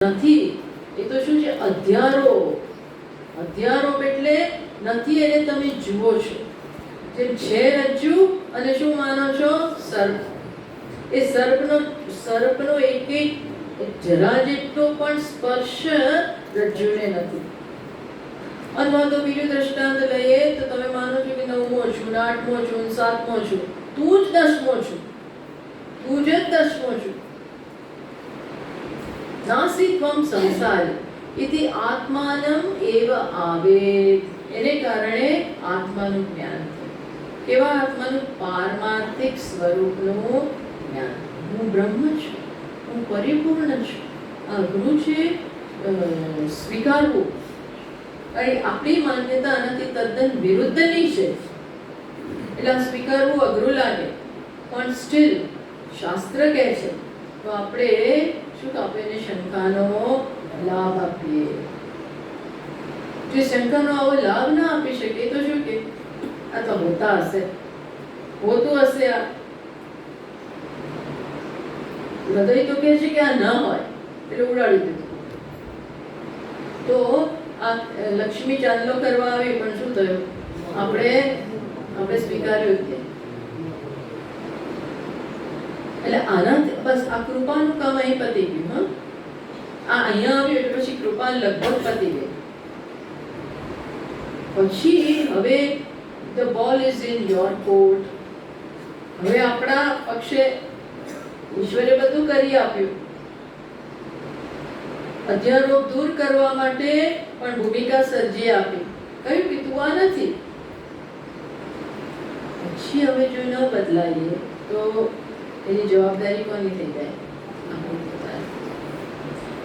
નથી એ તો શું છે? અધ્યારોપ. અધ્યારોપ એટલે નથી એને તમે જુઓ છો, જેમ છે રજ્જુ અને શું માનો છો? સર્પ. એ સર્પનો એક જરા જેટલો પણ સ્પર્શ રજ્જુને નથી. અથવા તો બીજું દ્રષ્ટાંત લઈએ તો તમે માનો છો કે 9મો છું, 8મો છું, 7મો છું, તું જ 10મો છું, તું જ 10મો છું. નાસિત્વમ સંસારી ઇતિ આત્માનમ એવ આવેદ. એને કારણે આત્માનું જ્ઞાન થયું. કેવા આત્માનું? પારમાર્થિક સ્વરૂપનું જ્ઞાન. હું બ્રહ્મ છું, હું પરિપૂર્ણ છું. આ અઘરું છે સ્વીકારવું. અને આપણી માન્યતા આનાથી તદ્દન વિરુદ્ધની છે, એટલે આ સ્વીકારવું અઘરું લાગે. પણ સ્ટીલ શાસ્ત્ર કહે છે તો આપણે શું આપણે શંકાનો લાભ આપીએ. જે શંકાનો આવો લાભ ના આપી શકે તો શું કે આ તો હોતા હશે, હોતું હશે. આ હૃદય તો કહે છે કે આ ન હોય, એટલે ઉડાડી દીધું. તો આ લક્ષ્મી ચાંદલો કરવા આવી, પણ શું થયું? આપણે સ્વીકાર્યું કે એટલે આનંદ. બસ આ કૃપાનું કામ અહીં પતી ગયું. આ અહીંયા આવ્યું એટલે પછી કૃપા લગભગ પતી ગઈ. પછી હવે the ball is in your court. હવે આપણા પક્ષે ઈશ્વરે બધું કરી આપ્યું. અધ્યારોપ દૂર કરવા માટે પણ ભૂમિકા સર્જી આપી. કહ્યું કે તું આ નથી. પછી હવે જો ન બદલાઈએ તો એની જવાબદારી કોની થઈ જાય?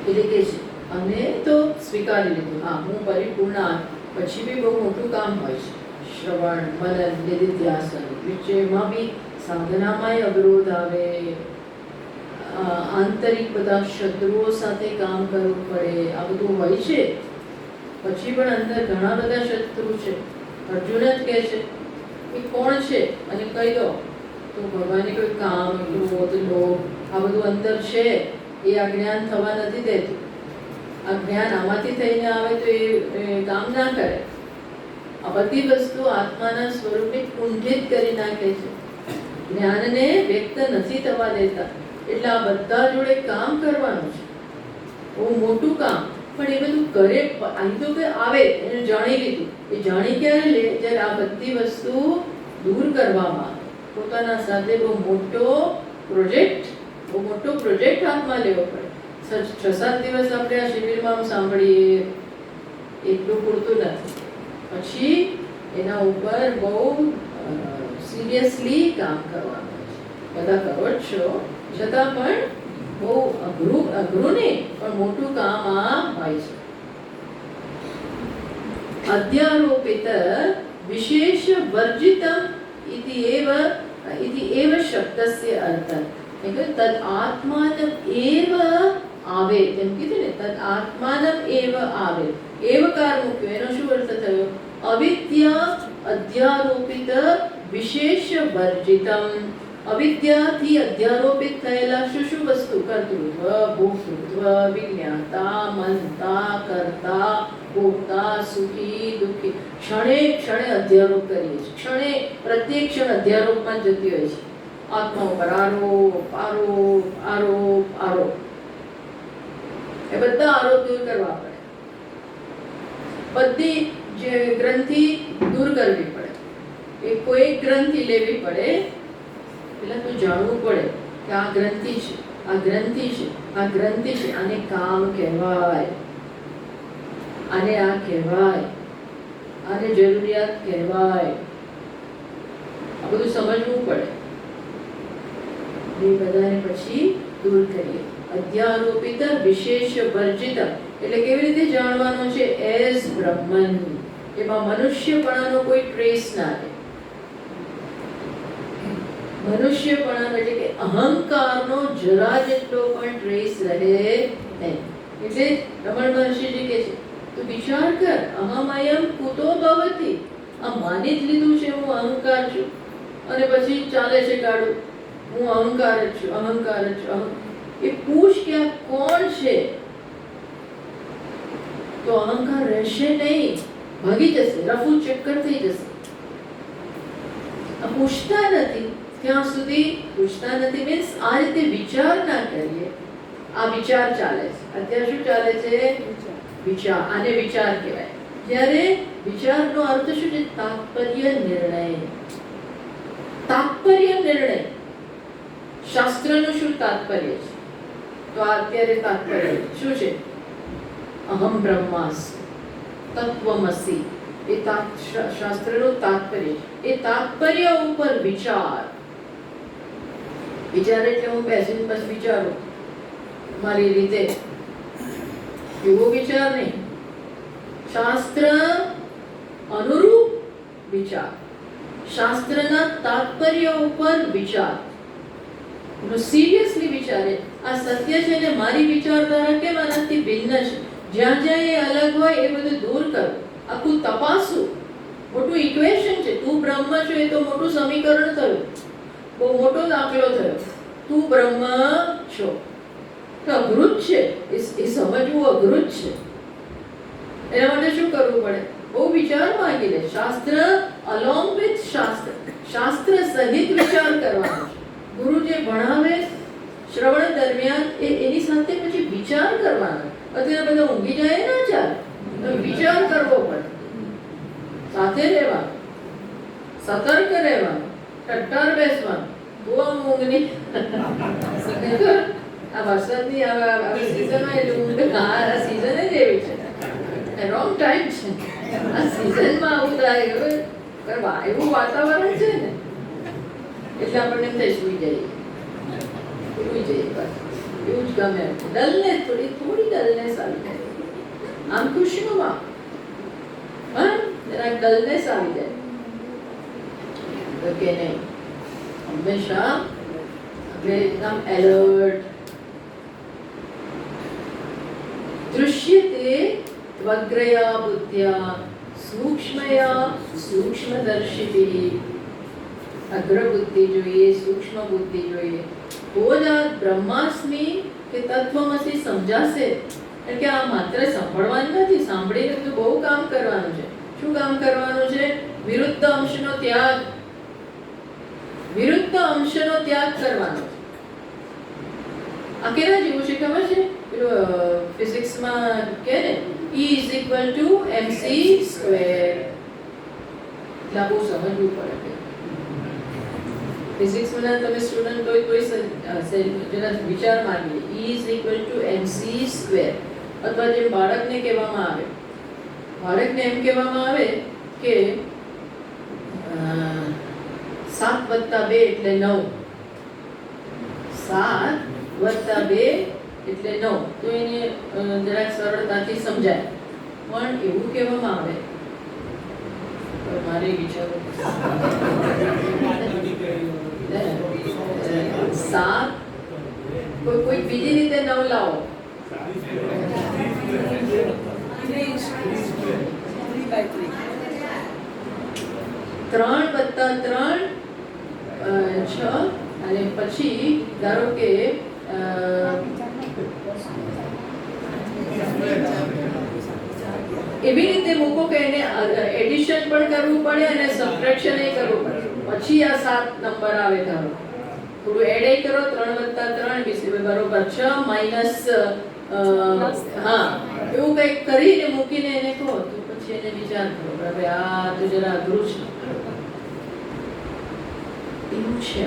એટલે કે છે અમે તો સ્વીકારી લીધું, હા હું પરિપૂર્ણ. પછી બી બહુ મોટું કામ હોય છે. શ્રવણ, મનન, નિધિધ્યાસન, વિષયમાં બી સાધનામાંય અવરોધ આવે. આંતરિક બધા શત્રુઓ સાથે કામ કરવું પડે. આ બધું હોય છે. પછી પણ અંદર ઘણા બધા શત્રુ છે. અર્જુન જ કહે છે એ કોણ છે અને કહી દો તો ભગવાને કોઈ કામ, ક્રોધ, લોભ આ બધું અંદર છે. એ આ જ્ઞાન થવા નથી દેતું. આ જ્ઞાન આમાંથી થઈને આવે તો એ કામ ના કરે. આ બધી વસ્તુ આત્માના સ્વરૂપે કુંઠિત કરી નાખે છે, જ્ઞાનને વ્યક્ત નથી થવા દેતા. એટલે આ બધા જોડે કામ કરવાનું છે, બહુ મોટું કામ. પણ એ બધું કરે અહીં તો કે આવે એને જાણી લીધું. એ જાણી ક્યારે લે? જ્યારે આ બધી વસ્તુ દૂર કરવામાં આવે. પોતાના સાથે બહુ મોટો પ્રોજેક્ટ હાથમાં લેવો પડે. 6-7 દિવસ આપણે આ શિબિરમાં સાંભળીએ એટલું પૂરતું નથી. પછી એના ઉપર બહુ સિરિયસલી કામ કરવાનું છે. બધા કરો જ છો, છતાં પણ બહુ અઘરું નહીં, પણ મોટું કામ આ હોય છે. અધ્યારોપિત વિશેષ વર્જિતમ ઇતિ એવ શબ્દસ્ય અર્થ. એટલે તદ આત્માનમ એવ આવે, તેમ કીધું ને, તદ આત્માનમ એવ આવે. એવકાર મૂક્યો, એનો શું અર્થ થયો? અવિદ્યા અધ્યારોપિત વિશેષ વર્જિતમ. અવિદ્યાથી અધ્યારોપિત થયેલા શું વસ્તુ? કર્તૃત્વ, ભોક્તૃત્વ, વિજ્ઞાતા, મનતા, કર્તા, ભોગતા, સુખી, દુઃખી. ક્ષણે ક્ષણે અધ્યારોપ કરીએ છીએ. ક્ષણે પ્રત્યેક ક્ષણ અધ્યારોપમાં જતી હોય છે. આત્મા ઉપર આરોપ, આરોપ, આરોપ, આરોપ. એ બધા આરોપ દૂર કરવા પડે. બધી જે ગ્રંથિ દૂર કરવી પડે. એ કોઈ ગ્રંથિ લેવી પડે. એટલે તો જાણવું પડે કે આ ગ્રંથિ છે, આ ગ્રંથિ છે, આ ગ્રંથિ છે. આને કામ કહેવાય, આને આ કહેવાય, આને જરૂરિયાત કહેવાય. આ બધું સમજવું પડે. એ બધાને પછી દૂર કરીએ. અધ્યારોપિત વિશેષ વર્જિત એટલે કેવી રીતે જાણવાનું છે? એઝ બ્રહ્મન. એમાં મનુષ્યપણાનો કોઈ ટ્રેસ ના રહે. મનુષ્યપણાનો એટલે કે અહંકારનો જરા જેટલો પણ ટ્રેસ રહે નહીં. એટલે રમણ મહર્ષિજી કહે છે તું વિચાર કર, અહમયમ કુતો ભવતી. આ માની જ લીધું છે હું અહંકાર છું, અને પછી ચાલે છે ગાડું હું અહંકાર જ છું, અહંકાર જ છું. એ પૂછ કે આ કોણ છે? તો અહંકાર રહેશે નહીં, ભાગી જશે, રફુ ચક્કર થઈ જશે. પૂછતા નથી ત્યાં સુધી, પૂછતા નથી મીન્સ આ રીતે વિચાર ના કરીએ. આ વિચાર ચાલે છે અત્યારે. શું ચાલે છે? વિચાર. આને વિચાર કહેવાય. જ્યારે વિચારનો અર્થ શું છે? તાત્પર્ય નિર્ણય. તાત્પર્ય નિર્ણય. શાસ્ત્રનું શું તાત્પર્ય છે? તો અત્યારે તાત્પર્ય શું છે? અહમ બ્રહ્માસ્મિ, તત્વમસી. એ શાસ્ત્રનું તાત્પર્ય. એ તાત્પર્ય ઉપર વિચાર. વિચાર એટલે હું બેસીને બસ વિચારું મારી રીતે, એવો વિચાર નહીં. શાસ્ત્ર અનુરૂપ વિચાર, શાસ્ત્રના તાત્પર્ય ઉપર વિચાર. સિરિયસલી વિચારે આ સત્ય છે ને મારી વિચારધારા કેમ આનાથી ભિન્ન છે, જ્યાં જ્યાં એ અલગ હોય એ બધું દૂર કરવું, આખું તપાસવું. મોટું ઇક્વેશન છે. તું બ્રહ્મ છો એ તો મોટું સમીકરણ થયું, બહુ મોટો દાખલો થયો. તું બ્રહ્મ છો તો અઘરું જ છે, એ સમજવું અઘરું જ છે. એના માટે શું કરવું પડે? બહુ વિચાર માંગી લે. શાસ્ત્ર અલોંગ વિથ શાસ્ત્ર, શાસ્ત્ર સહિત વિચાર કરવાનો છે. ગુરુ જે ભણાવે શ્રવણ દરમિયાન એની સાથે પછી વિચાર કરવાનો. અત્યારે બધા ઊંઘી જાય ના ચાલે, વિચાર કરવો પડે. સાથે રહેવાનું, સતર્ક રહેવાનું, ટટ્ટાર બેસવાનું. બહુ ઊંઘની આ વરસાદની સિઝનમાં એટલે ઊંઘ આ સિઝન જ એવી છે. રોંગ ટાઈમ છે આ સિઝનમાં આવું થાય. એવું વાતાવરણ છે ને એટલે આપણને એમ થાય સુઈ જઈએ, સુઈ જઈએ બસ. એવું જ ગમે. ડલનેસ, થોડી ડલનેસ આવી જાય. આમ ખુશનુમાં હા જરાક ડલનેસ આવી જાય તો કે નહીં. હંમેશા આપણે એકદમ એલર્ટ. દૃશ્યતે ત્વગ્રયા બુદ્ધ્યા સૂક્ષ્મયા સૂક્ષ્મદર્શિભિ. અગ્ર બુદ્ધિ જોઈએ, સૂક્ષ્મ બુદ્ધિ જોઈએ, તો જ આ બ્રહ્માસ્મિ કે તત્વમસી સમજાશે. એટલે કે આ માત્ર સાંભળવાનું નથી, સાંભળીને તો બહુ કામ કરવાનું છે. શું કામ કરવાનું છે? વિરુદ્ધ અંશનો ત્યાગ. વિરુદ્ધ અંશનો ત્યાગ કરવાનો. આ કેના જેવું છે ખબર છે? ફિઝિક્સમાં કે ને E is equal to mc square. એટલે બહુ સમજવું પડે. ફિઝિક્સમાં તમે સ્ટુડન્ટ હોય કોઈ જેના વિચાર માંગીએ E is equal to mc square. અથવા જેમ બાળકને કહેવામાં આવે, બાળકને એમ કહેવામાં આવે કે 7 + 2 એટલે 9. 7 + 2 એટલે 9. તો એને જરાક સરળતાથી સમજાય. પણ એવું કહેવામાં આવે, મારે વિચારો 7 કોઈ બીજી રીતે 9 લાવો. 3 + 3 6. અને પછી ધારો કે એવી રીતે મૂકો કે એને એડિશન પણ કરવું પડે અને સબટ્રેક્શન એ કરવું પડે. પછી આ 7 નંબર આવે. ધારો થોડું એડ એ કરો. 3 + 3 બરોબર 6 માઇનસ હા એવું કંઈક કરીને મૂકીને એને કહો તો પછી એને વિચાર કરો હવે આ તો જરા અઘરું છે. એવું છે.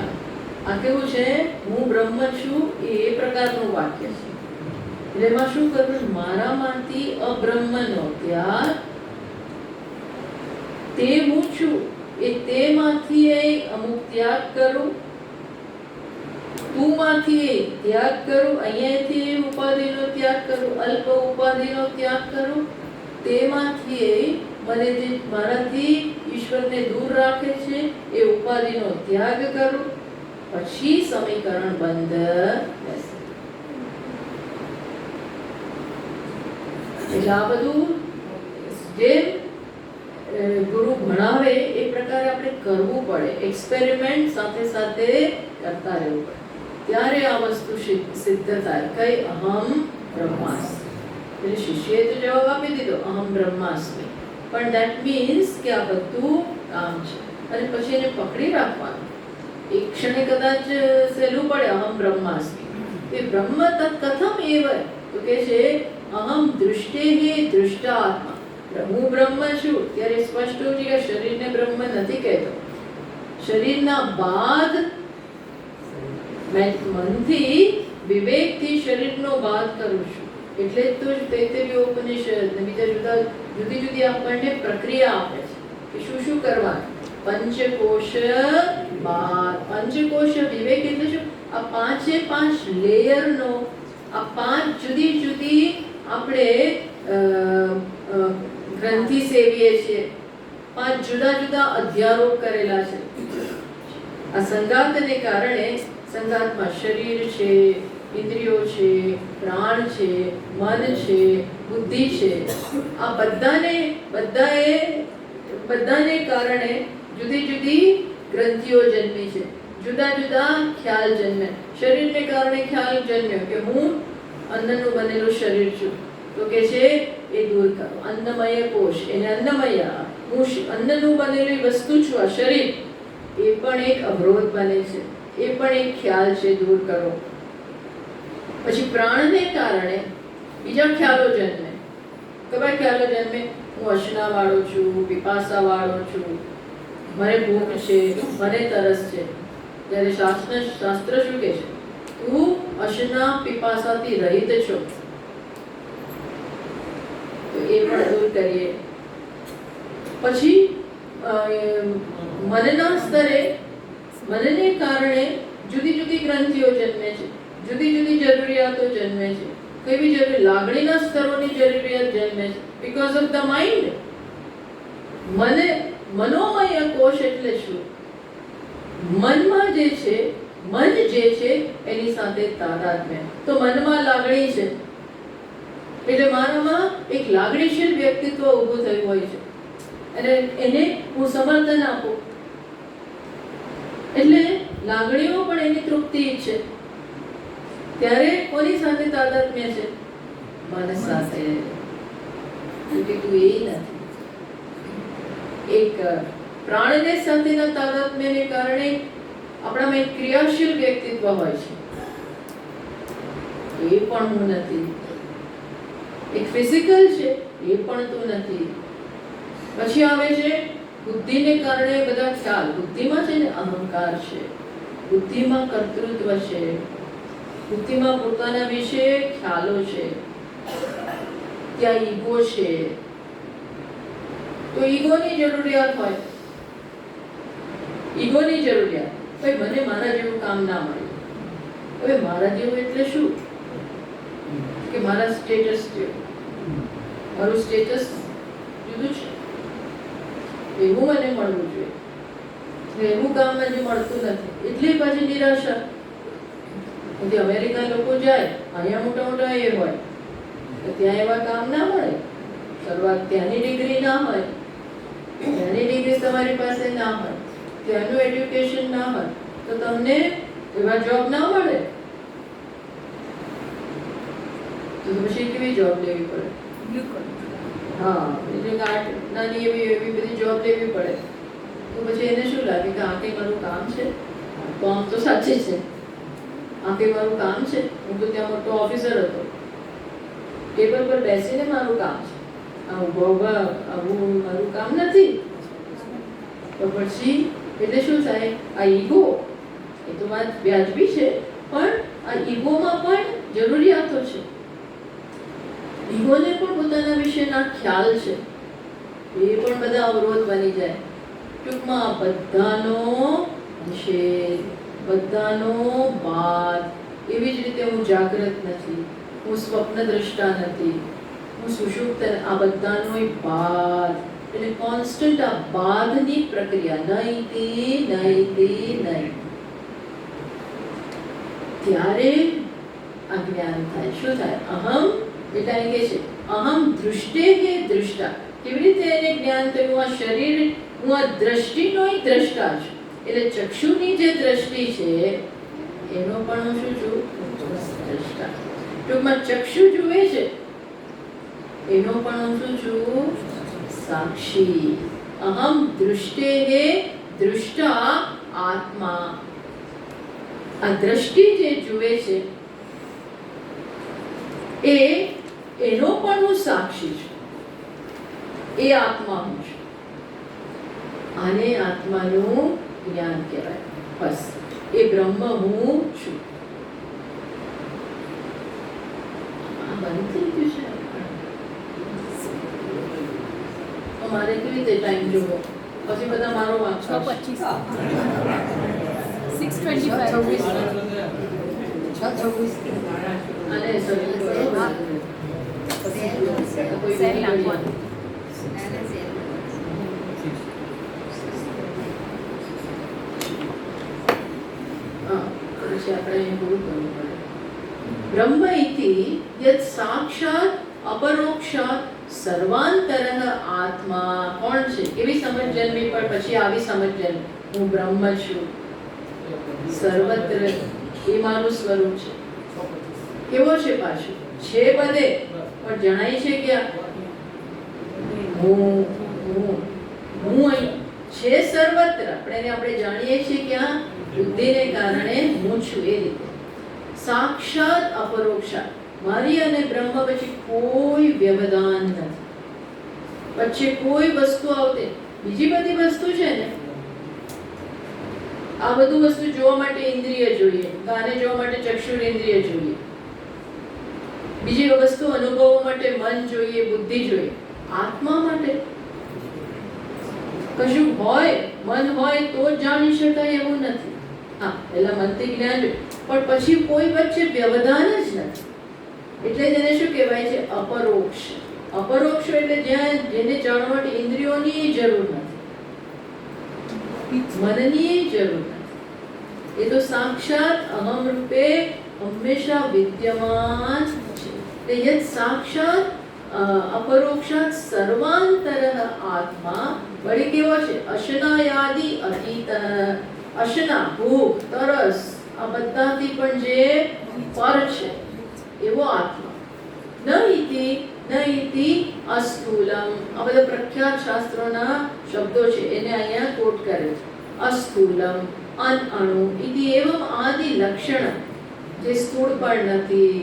આ કેવું છે? હું બ્રહ્મ છું એ પ્રકારનું વાક્ય છે. એટલે એમાં શું કરવું? મારામાંથી અબ્રહ્મનો ત્યાગ, તે હું છું એ તેમાંથી અમુક ત્યાગ કરું, તું માંથી ત્યાગ કરું, અહીંયાથી ઉપાધિનો ત્યાગ કરું, અલ્પ ઉપાધિનો ત્યાગ કરું, તેમાંથી મને જે મારાથી ઈશ્વરને દૂર રાખે છે એ ઉપાધિનો ત્યાગ કરું. પછી સમીકરણ બંધ રહેશે. એટલે આ બધું જેમ ગુરુ ભણાવે એ પ્રકારે આપણે કરવું પડે. એક્સપેરિમેન્ટ સાથે સાથે કરતા રહેવું પડે. ત્યારે આ વસ્તુ સિદ્ધ થાય. કઈ? અહમ બ્રહ્માસ્મિ. એટલે શિષ્યએ તો જવાબ આપી દીધો અહમ બ્રહ્માસ્મિ, પણ દેટ મીન્સ કે આ બધું કામ છે. અને પછી એને પકડી રાખવાનું. એક ક્ષણે કદાચ સહેલું પડે અહમ બ્રહ્માસ્મિ, એ બ્રહ્મ તત્ કથમ એવ, તો કે છે અહમ દૃષ્ટેહે દૃષ્ટાત્મા, હું બ્રહ્મ છું. ત્યારે સ્પષ્ટ હોય છે કે શરીરને બ્રહ્મ નથી કહેતો. શરીરના બાદ મનથી વિવેકથી શરીરનો બાદ કરું છું. એટલે જ તો તૈત્તરીય ઉપનિષદ ને બીજા જુદી જુદી આપણને પ્રક્રિયા આપે છે કે શું શું કરવાનું. પંચકોશ બાદ, પંચકોશ વિવેક એટલે શું? આ પાંચે પાંચ લેયરનો, આ પાંચ જુદી જુદી આપણે ગ્રંથિ સેવીએ છીએ, પાંચ જુદા જુદા અધ્યારોપ કરેલા છે. આ સંગાતને કારણે સંગાતમાં શરીર છે, ઇન્દ્રિયો છે, પ્રાણ છે, મન છે, બુદ્ધિ છે. આ બધાને કારણે જુદી જુદી ગ્રંથિઓ જન્મી છે, જુદા જુદા ખ્યાલ જન્મે. શરીરને કારણે ખ્યાલ જન્મ્યો કે હું અન્નનું બનેલું શરીર છું, તો કે છે એ દૂર કરો. અન્નમય કોશ, એને અન્નમય, હું અન્નનું બનેલી વસ્તુ છું. આ શરીર એ પણ એક અવરોધ બને છે, એ પણ એક ખ્યાલ છે, દૂર કરો. પછી પ્રાણને કારણે બીજા ખ્યાલો જન્મે. કયા ખ્યાલો જન્મે? હું અશના વાળો છું, પીપાસા વાળો છું, મને ભૂખ છે, મને તરસ છે. જ્યારે શાસ્ત્ર શું કહે છે? તું અશના પીપાસાથી રહિત છો, તો એ પણ દૂર કરીએ. પછી મનના સ્તરે, મનને કારણે જુદી જુદી ગ્રંથિઓ જન્મે છે, જુદી જુદી જરૂરિયાતો જન્મે છે. કેવી જરૂર? લાગણીના સ્તરોની જરૂરિયાત જન્મે છે બીકોઝ ઓફ ધ માઇન્ડ. મનોમય કોશ એટલે શું? મનમાં જે છે, મન જે છે એની સાથે તાદાત્મ્ય. તો મનમાં લાગણી છે એટલે મારામાં એક લાગણીશીલ વ્યક્તિત્વ ઊભું થયું હોય છે અને એને હું સમર્થન આપું એટલે લાગણીઓ પણ એની તૃપ્તિ છે. ત્યારે કોની સાથે તાદાત્મ્ય છે? મન સાથે. તું એ નથી. એક પ્રાણને સાથેના તાદાત્મ્યને કારણે આપણામાં એક ક્રિયાશીલ વ્યક્તિત્વ હોય છે, એ પણ હું નથી. એક ફિઝિકલ છે, એ પણ તું નથી. પછી આવે છે બુદ્ધિને કારણે બધા ખ્યાલ. બુદ્ધિમાં છે ને અહંકાર છે, બુદ્ધિમાં કર્તૃત્વ છે, બુદ્ધિમાં પોતાના વિશે ખ્યાલો છે, ત્યાં ઈગો છે. તો ઈગોની જરૂરિયાત હોય, ઈગોની જરૂરિયાત. ભાઈ મને મારા જેવું કામ ના મળે. હવે મારા જેવું એટલે શું? કે મારા સ્ટેટસ જેવું. મારું સ્ટેટસ જુદું છે, એવું મને મળવું જોઈએ, એવું કામ મને મળતું નથી. એટલે પાછી નિરાશા. અમેરિકા લોકો જાય, અહીંયા મોટા મોટા એ હોય, તો ત્યાં એવા કામ ના મળે. શરૂઆત ત્યાંની ડિગ્રી ના હોય, ત્યાંની ડિગ્રી તમારી પાસે ના હોય, ત્યાંનું એડ્યુકેશન ના હોય, તો તમને એવા જોબ ના મળે. તો પછી કેવી જોબ લેવી પડે? હા, એટલે નાની એવી બધી જોબ લેવી પડે. તો પછી એને શું લાગે કે આ કંઈ મારું કામ છે? તો આમ તો સાચી છે, આ કંઈ મારું કામ છે. હું તો ત્યાં મોટો ઓફિસર હતો, ટેબલ પર બેસીને મારું કામ છે, આ ઊભા આવું મારું કામ નથી. તો પછી એટલે શું થાય? આ ઈગો, એ તો વાત વ્યાજબી છે, પણ આ ઈગોમાં પણ જરૂરિયાતો છે. ઈગોને પણ પોતાના વિશેના ખ્યાલ છે, એ પણ બધા અવરોધ બની જાય. ટૂંકમાં બધાનો નિષેધ, બધાનો બાદ. એવી જ રીતે હું જાગૃત નથી, હું સ્વપ્ન દ્રષ્ટા નથી, હું સુષુપ્ત. આ બધાનો બાદ એટલે કોન્સ્ટન્ટ આ બાદની પ્રક્રિયા. નહીં. ત્યારે આ જ્ઞાન થાય. શું થાય? અહમ એટલે એને કહે છે અહમ દૃષ્ટે હે દૃષ્ટા. કેવી રીતે એને જ્ઞાન થયું? આ શરીર, હું આ દ્રષ્ટિનો દ્રષ્ટા છું. એટલે ચક્ષુની જે દ્રષ્ટિ છે એનો પણ હું શું છું? દ્રષ્ટા. ટૂંકમાં ચક્ષુ જુએ છે, એનો પણ હું શું છું? સાક્ષી. અહમ દૃષ્ટેહે દૃષ્ટા આત્મા. આ દ્રષ્ટિ જે જુએ છે એનો પણ હું સાક્ષી છું. એ આત્મા હું છું. આને આત્માનું જ્ઞાન કહેવાય. બસ એ બ્રહ્મ હું છું. બંધ થઈ ગયું છે. અમારે કેવી રીતે ટાઈમ જોવો? પછી બધા મારો વાંક 6:26 બ્રહ્મ ઇતિ યત સાક્ષાત અપરોક્ષાત સર્વાંતરઃ આત્મા. કોણ છે? એવી સમજ જન્મી, પણ પછી આવી સમજ જન્મી, હું બ્રહ્મ છું, સર્વત્ર એ મારું સ્વરૂપ છે. કેવો છે? પાછું છે બધે, પણ જણાય છે કે હું અહીં છે સર્વત્ર. આપણે જાણીએ છીએ ક્યાં? બુદ્ધિને કારણે હું છું. એ રીતે સાક્ષાત અપરોક્ષાત. મારી અને બ્રહ્મ વચ્ચે કોઈ વ્યવધાન નથી. વચ્ચે કોઈ વસ્તુ આવતી. બીજી બધી વસ્તુ છે ને, આ બધું વસ્તુ જોવા માટે ઇન્દ્રિય જોઈએ, કાને જોવા માટે ચક્ષુર ઇન્દ્રિય જોઈએ, બીજી વસ્તુ અનુભવવા માટે મન જોઈએ, બુદ્ધિ જોઈએ. આત્મા માટે કશું હોય, મન હોય તો જ જાણી શકાય એવું નથી. હા, પહેલા મનથી જ્ઞાન જોઈએ, પણ પછી કોઈ વચ્ચે વ્યવધાન જ નથી. એટલે જેને શું કહેવાય છે? અપરોક્ષ. અપરોક્ષ એટલે જ્યાં જેને જાણવા માટે ઇન્દ્રિયોની જરૂર નથી, મનની જરૂર નથી. એ તો સાક્ષાત અહમ રૂપે હંમેશા વિદ્યમાન છે. યત સાક્ષાત અપરોક્ષાત સર્વાંતરઃ આત્મા. વળી કેવો છે? અશનાયાદિ અતીત. અશના, ભૂખ, તરસ, આ બધાથી પણ જે પર છે એવો આત્મા. ન ઇતિ અસ્થૂલમ. આ બધા પ્રખ્યાત શાસ્ત્રોના શબ્દો છે, એને અહીંયા કોટ કરે છે. અસ્થૂલમ, અણુ, ઇતિ એવમ આદિ લક્ષણ. જે સ્થૂળ પણ નથી,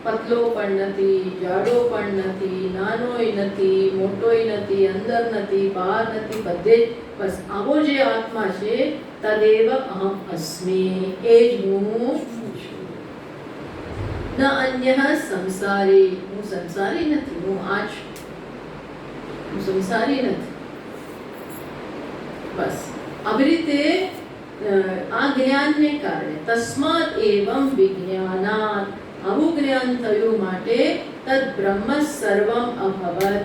પતલો પણ નથી, જાડો પણ નથી, નાનોય નથી, મોટોય નથી, અંદર નથી, બહાર નથી, બધે બસ આવો જે આત્મા છે, તદેવ અહમ અસ્મિ. એ જ હું છું. ન અન્યઃ સંસારી. હું સંસારી નથી, હું આ છું. હું સંસારી નથી. બસ આવી રીતે આ જ્ઞાનને કારણે તસ્માત એવં વિજ્ઞાનાત. આવું જ્ઞાન થયું માટે તદ બ્રહ્મ સર્વમ અભવત.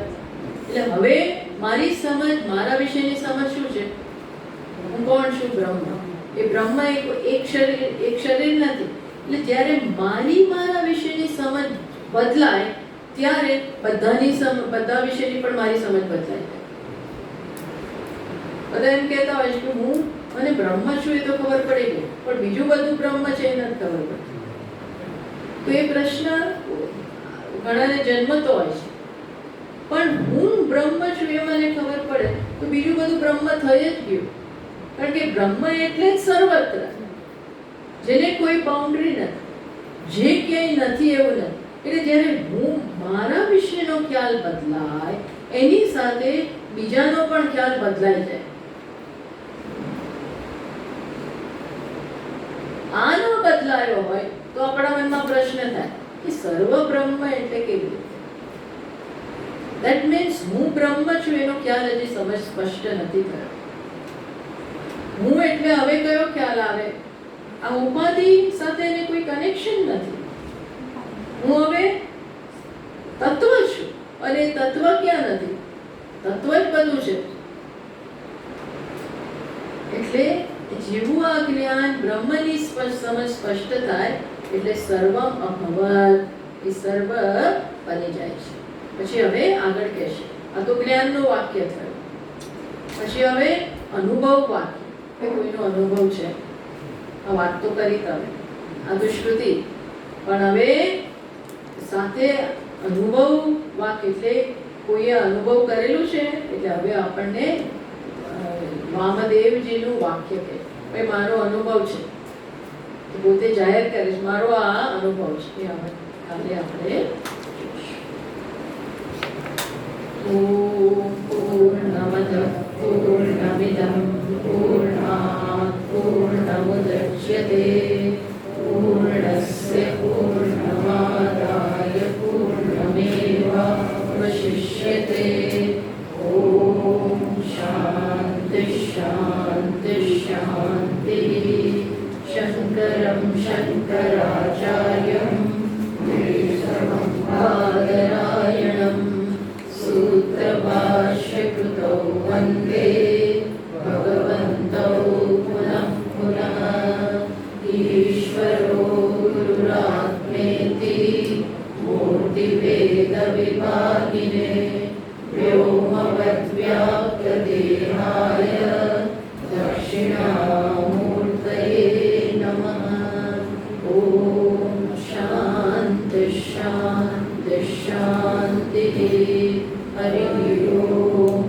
એટલે હવે મારી સમજ, મારા વિશેની સમજ શું છે? હું કોણ છું? બ્રહ્મ. એ બ્રહ્મ એક શરીર નથી. એટલે જ્યારે મારા વિશેની સમજ બદલાય ત્યારે બધા વિશેની પણ મારી સમજ બદલાય. બધા એમ કહેતા હોય છે કે હું મને બ્રહ્મ છું, એ તો ખબર પડી ગઈ, પણ બીજું બધું બ્રહ્મ છે એ નથી ખબર પડતી. તો એ પ્રશ્ન ઘણાને જન્મતો હોય છે, પણ હું બ્રહ્મ છું એ મને ખબર પડે તો બીજું બધું બ્રહ્મ થઈ જ ગયું. કારણ કે બ્રહ્મ એટલે જ સર્વત્ર, જેને કોઈ બાઉન્ડ્રી નથી, જે ક્યાંય નથી એવું નથી. એટલે જ્યારે હું મારા વિશેનો ખ્યાલ બદલાય એની સાથે બીજાનો પણ ખ્યાલ બદલાઈ જાય. આ ન બદલાયો હોય તો આપણા મનમાં પ્રશ્ન થાય કે સર્વ બ્રહ્મ એટલે કેવી રીતે? ધેટ મીન્સ હું બ્રહ્મ છું એનો ખ્યાલ હજી સમજ સ્પષ્ટ નથી થયો. હું એટલે હવે કયો ખ્યાલ આવે? આ ઉપાધિ સાથે એને કોઈ કનેક્શન નથી. હું હવે તત્વ છું, અને તત્વ ક્યાં નથી? તત્વ જ બધું છે. એટલે જેવું આ જ્ઞાન બ્રહ્મની સમજ સ્પષ્ટ થાય એટલે સર્વમ અભવત, એ સર્વ બની જાય છે. પછી હવે આગળ કહેશે, આ તો જ્ઞાનનું વાક્ય થયું. પછી હવે અનુભવ વાક્ય, કે કોઈનો અનુભવ છે. આ વાત તો કરી તમે, આ તો શ્રુતિ, પણ હવે સાથે અનુભવ વાક્ય એટલે કોઈએ અનુભવ કરેલું છે, એટલે હવે આપણને વામદેવજીનું વાક્ય કહે, ભાઈ મારો અનુભવ છે, પોતે જાહેર કરે છે મારો આ અનુભવ છે. એ કાલે આપણે ઓમ પૂર્ણમદ પૂર્ણમિદં પૂર્ણાત પૂર્ણમુદચ્યતે પૂર્ણસ્ય પૂર્ણમાદાય પૂર્ણમેવાવશિષ્યતે. ઓમ શાંતિ શાંતિ શાંતિ. શંકરં શંકરાચાર્યં કેશવં બાદરાયણં सूत्रभाष्यकृतौ वन्दे भगवन्तौ पुनः पुनः. ईश्वरो गुरुरात्मेति मूर्तिभेदविभागिने व्योमवद्व्याप्तदेहाय दक्षिणामूर्तये नमः. ॐ शान्ति शान्ति शान्तिः. हरि ओम.